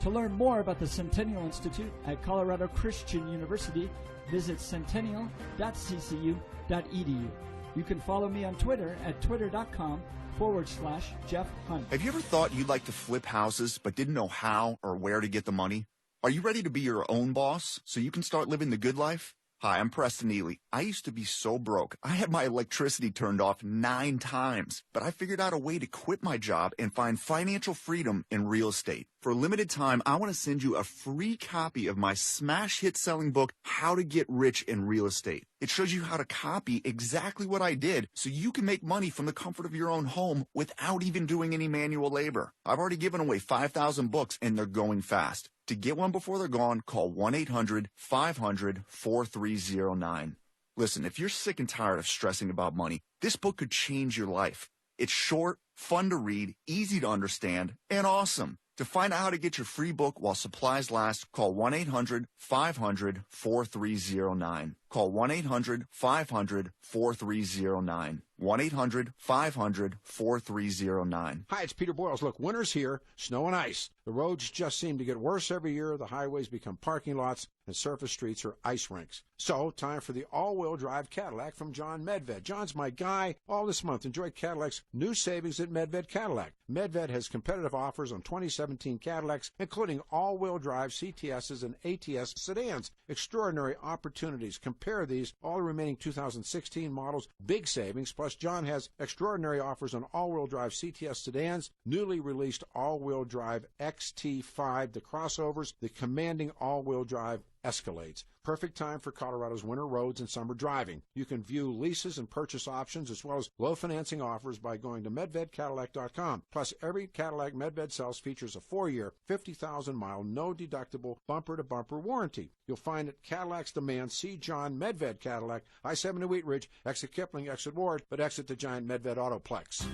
To learn more about the Centennial Institute at Colorado Christian University, visit centennial.ccu.edu. You can follow me on Twitter at twitter.com/Jeff Hunt. Have you ever thought you'd like to flip houses but didn't know how or where to get the money? Are you ready to be your own boss so you can start living the good life? Hi, I'm Preston Ely. I used to be so broke. I had my electricity turned off 9 times, but I figured out a way to quit my job and find financial freedom in real estate. For a limited time, I want to send you a free copy of my smash hit selling book, How to Get Rich in Real Estate. It shows you how to copy exactly what I did so you can make money from the comfort of your own home without even doing any manual labor. I've already given away 5,000 books and they're going fast. To get one before they're gone, call 1-800-500-4309. Listen, if you're sick and tired of stressing about money, this book could change your life. It's short, fun to read, easy to understand, and awesome. To find out how to get your free book while supplies last, call 1-800-500-4309. Call 1-800-500-4309. 1-800-500-4309. Hi, it's Peter Boyles. Look, winter's here, snow and ice. The roads just seem to get worse every year. The highways become parking lots, and surface streets are ice rinks. So, time for the all-wheel drive Cadillac from John Medved. John's my guy. All this month, enjoy Cadillac's new savings at Medved Cadillac. Medved has competitive offers on 2017 Cadillacs, including all-wheel drive CTSs and ATS sedans. Extraordinary opportunities. Compare these, all the remaining 2016 models, big savings, plus John has extraordinary offers on all-wheel drive CTS sedans, newly released all-wheel drive XT5, the crossovers, the commanding all-wheel drive Escalades. Perfect time for Colorado's winter roads and summer driving. You can view leases and purchase options as well as low financing offers by going to MedvedCadillac.com. Plus, every Cadillac Medved sells features a 4-year, 50,000-mile, no-deductible, bumper-to-bumper warranty. You'll find at Cadillac's demand, see John Medved Cadillac, I-70 Wheat Ridge, exit Kipling, exit Ward, but exit the giant Medved Autoplex.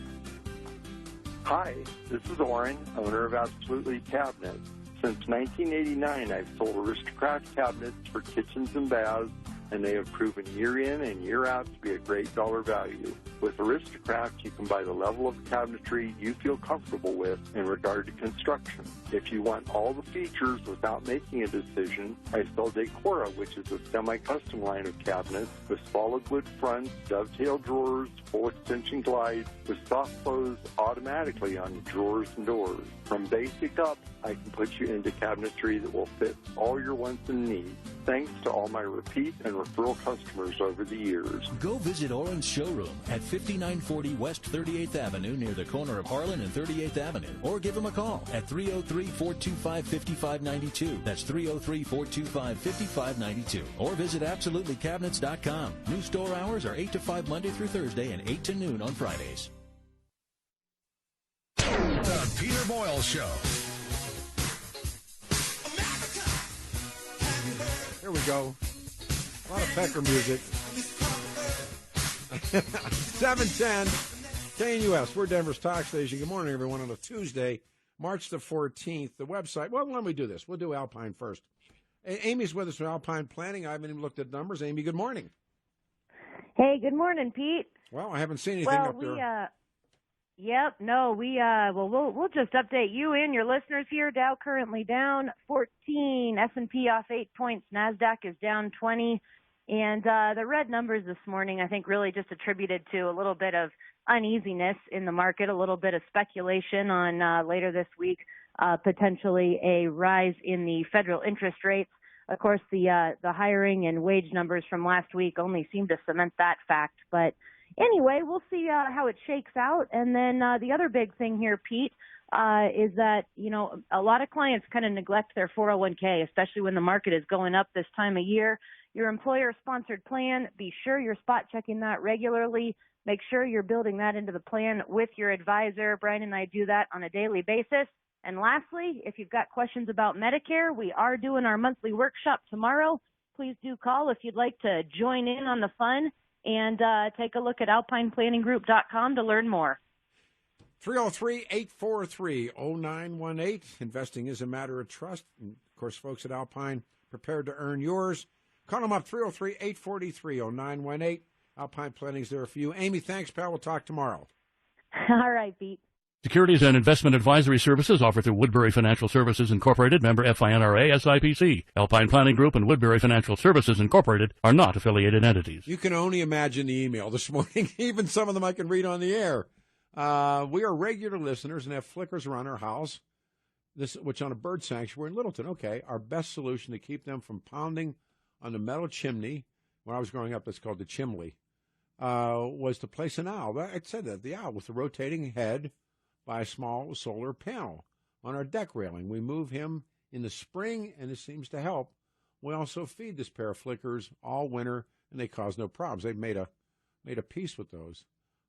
Hi, this is Oren, owner of Absolutely Cabinets. Since 1989, I've sold Aristocrat cabinets for kitchens and baths, and they have proven year in and year out to be a great dollar value. With Aristocrat, you can buy the level of cabinetry you feel comfortable with in regard to construction. If you want all the features without making a decision, I sell Decora, which is a semi-custom line of cabinets with solid wood fronts, dovetail drawers, full extension glides, with soft close automatically on the drawers and doors. From basic up, I can put you into cabinetry that will fit all your wants and needs. Thanks to all my repeat and referral customers over the years. Go visit Oren's showroom at 5940 West 38th Avenue near the corner of Harlan and 38th Avenue. Or give him a call at 303-425-5592. That's 303-425-5592. Or visit AbsolutelyCabinets.com. New store hours are 8 to 5 Monday through Thursday and 8 to noon on Fridays. The Peter Boyles Show. Here we go. A lot of pecker music. 710 KNUS. We're Denver's talk station. Good morning, everyone, on a Tuesday, March the 14th. The website. Well, why don't we do this? We'll do Alpine first. Amy's with us from Alpine Planning. I haven't even looked at numbers. Amy, good morning. Hey, good morning, Pete. Well, I haven't seen anything up there. We'll just update you and your listeners here. Dow currently down 14, S&P off 8 points, NASDAQ is down 20, and the red numbers this morning I think really just attributed to a little bit of uneasiness in the market, a little bit of speculation on later this week, potentially a rise in the federal interest rates. Of course, the hiring and wage numbers from last week only seem to cement that fact, but anyway, we'll see how it shakes out. And then the other big thing here, Pete, is that, a lot of clients kind of neglect their 401k, especially when the market is going up this time of year. Your employer-sponsored plan, be sure you're spot checking that regularly. Make sure you're building that into the plan with your advisor. Brian and I do that on a daily basis. And lastly, if you've got questions about Medicare, we are doing our monthly workshop tomorrow. Please do call if you'd like to join in on the fun. And take a look at alpineplanninggroup.com to learn more. 303-843-0918. Investing is a matter of trust. And, of course, folks at Alpine prepared to earn yours. Call them up, 303-843-0918. Alpine Planning's there for you. Amy, thanks, pal. We'll talk tomorrow. All right, Pete. Securities and investment advisory services offered through Woodbury Financial Services Incorporated, member FINRA, SIPC. Alpine Planning Group and Woodbury Financial Services Incorporated are not affiliated entities. You can only imagine the email this morning. Even some of them I can read on the air. We are regular listeners and have flickers around our house, which on a bird sanctuary in Littleton. Okay, our best solution to keep them from pounding on the metal chimney, when I was growing up, it's called the chimney, was to place an owl. I said that, the owl with the rotating head by a small solar panel on our deck railing. We move him in the spring, and it seems to help. We also feed this pair of flickers all winter, and they cause no problems. They've made a peace with those.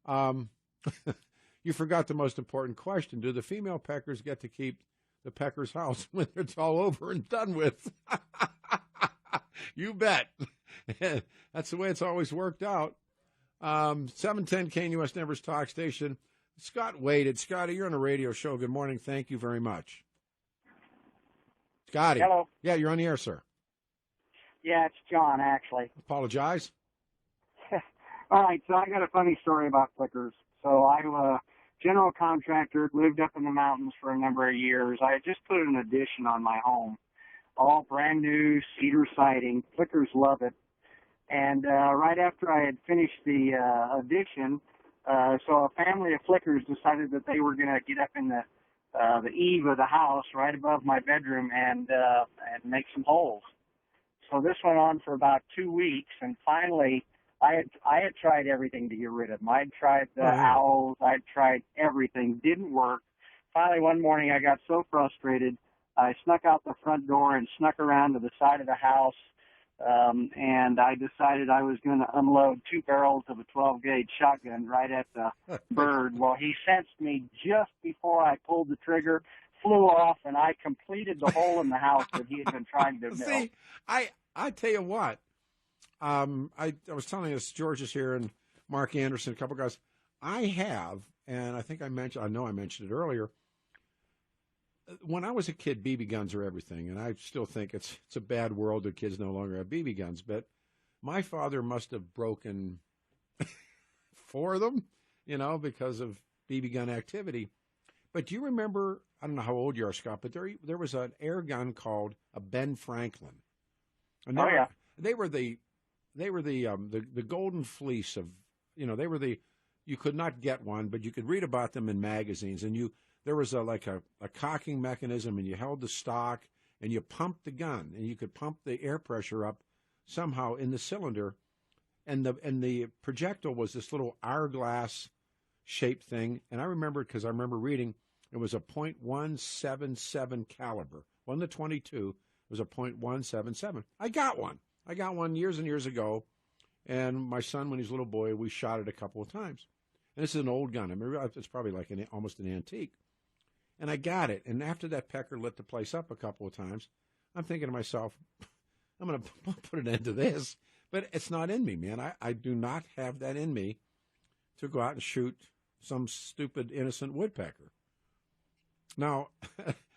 You forgot the most important question. Do the female peckers get to keep the pecker's house when it's all over and done with? You bet. That's the way it's always worked out. 710 KNUS Denver's Talk Station. Scott waited. Scotty, you're on a radio show. Good morning. Thank you very much. Scotty. Hello. Yeah, you're on the air, sir. Yeah, it's John, actually. Apologize. All right, so I got a funny story about flickers. So I'm a general contractor, lived up in the mountains for a number of years. I had just put an addition on my home, all brand new cedar siding. Flickers love it. And right after I had finished the addition, so a family of flickers decided that they were going to get up in the eave of the house right above my bedroom and make some holes. So this went on for about 2 weeks, and finally I had tried everything to get rid of them. I'd tried the owls, I'd tried everything, didn't work. Finally one morning I got so frustrated, I snuck out the front door and snuck around to the side of the house, and I decided I was going to unload 2 barrels of a 12-gauge shotgun right at the bird. Well, he sensed me just before I pulled the trigger, flew off, and I completed the hole in the house that he had been trying to mill. See, I tell you what, I was telling us, George is here and Mark Anderson, a couple guys. I have, and I know I mentioned it earlier. When I was a kid, BB guns are everything, and I still think it's a bad world that kids no longer have BB guns. But my father must have broken 4 of them, because of BB gun activity. But do you remember? I don't know how old you are, Scott, but there was an air gun called a Ben Franklin. And they were the golden fleece of, they were you could not get one, but you could read about them in magazines, and there was a cocking mechanism, and you held the stock, and you pumped the gun, and you could pump the air pressure up somehow in the cylinder, and the projectile was this little hourglass shaped thing, and I remember because I remember reading it was a .177 caliber, wasn't a .22, it was a .177. I got one years and years ago, and my son, when he was a little boy, we shot it a couple of times. And this is an old gun. I mean, it's probably like almost an antique. And I got it. And after that pecker lit the place up a couple of times, I'm thinking to myself, I'm going to put an end to this. But it's not in me, man. I do not have that in me to go out and shoot some stupid, innocent woodpecker. Now,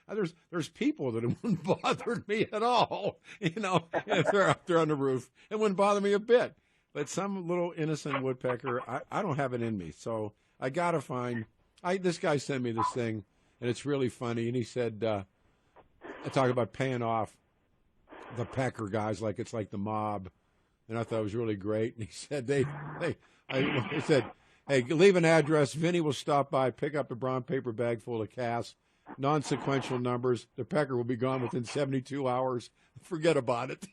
there's people that it wouldn't bother me at all, if they're up there on the roof. It wouldn't bother me a bit. But some little innocent woodpecker, I don't have it in me. So I got to find, this guy sent me this thing, and it's really funny. And he said, I talk about paying off the pecker guys like it's like the mob. And I thought it was really great. And he said, he said, hey, leave an address. Vinny will stop by, pick up a brown paper bag full of casts, non-sequential numbers. The pecker will be gone within 72 hours. Forget about it.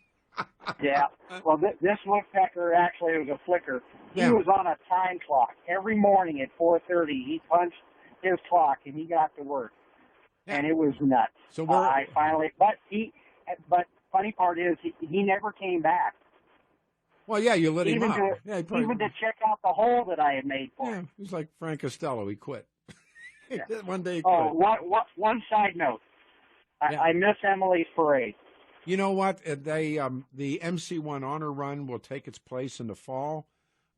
Yeah. Well, this woodpecker actually was a flicker. He was on a time clock. Every morning at 4:30, he punched his clock and he got to work, and it was nuts. So I finally, but funny part is he never came back. Well, yeah, you let him out. Even to check out the hole that I had made for him. He's like Frank Costello. He quit. One day he quit. One side note. I miss Emily's parade. You know what? The MC1 Honor Run will take its place in the fall.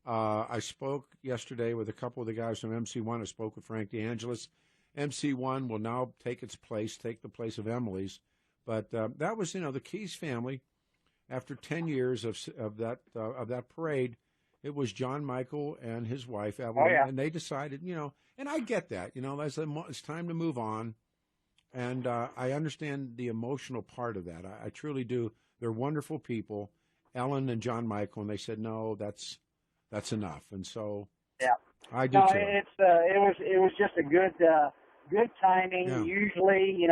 I spoke yesterday with a couple of the guys from MC1. I spoke with Frank DeAngelis. MC1 will now take the place of Emily's. But that was, the Keys family. After 10 years of that parade, it was John Michael and his wife Evelyn, and they decided, and I get that, it's time to move on. And I understand the emotional part of that. I truly do. They're wonderful people, Ellen and John Michael, and they said, no, that's enough. And so I do too. It was just a good timing. Yeah. Usually,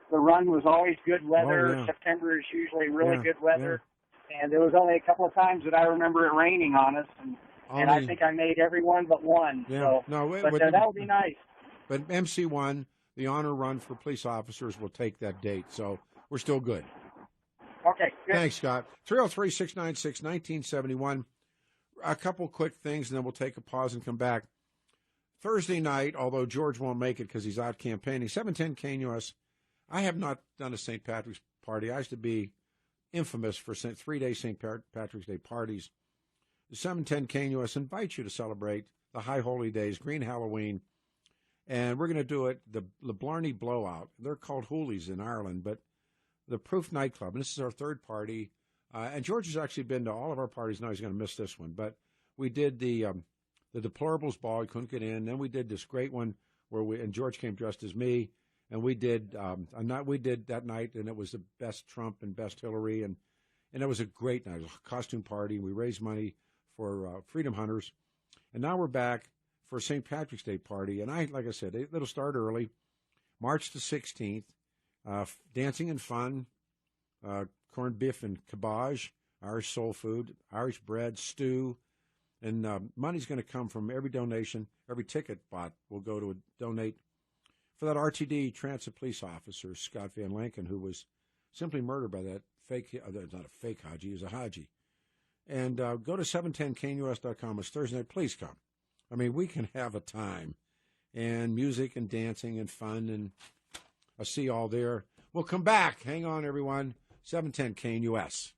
the run was always good weather. Oh, yeah. September is usually really good weather. Yeah. And there was only a couple of times that I remember it raining on us, and I think I made every one but one. Yeah. So, but that would be nice. But MC1. The honor run for police officers will take that date, so we're still good. Okay, good. Thanks, Scott. 303-696-1971. A couple quick things, and then we'll take a pause and come back. Thursday night, although George won't make it because he's out campaigning, 710 KNUS. I have not done a St. Patrick's party. I used to be infamous for 3-day St. Patrick's Day parties. The 710 KNUS invites you to celebrate the High Holy Days, Green Halloween. And we're going to do it, the Blarney Blowout. They're called Hoolies in Ireland, but the Proof nightclub, and this is our third party. And George has actually been to all of our parties. Now he's going to miss this one, but we did the Deplorables ball. He couldn't get in. Then we did this great one and George came dressed as me, and we did that night, and it was the best Trump and best Hillary, and it was a great night. It was a costume party. We raised money for Freedom Hunters, and now we're back for a St. Patrick's Day party. And like I said, it'll start early, March the 16th. Dancing and fun, corned beef and cabbage, Irish soul food, Irish bread, stew, and money's going to come from every donation. Every ticket bought will go to donate for that RTD transit police officer, Scott Van Lanken, who was simply murdered by that fake, not a fake Haji, he was a Haji. And go to 710knus.com. It's Thursday night. Please come. I mean, we can have a time, and music and dancing and fun, and I'll see you all there. We'll come back. Hang on, everyone. 710 KNUS.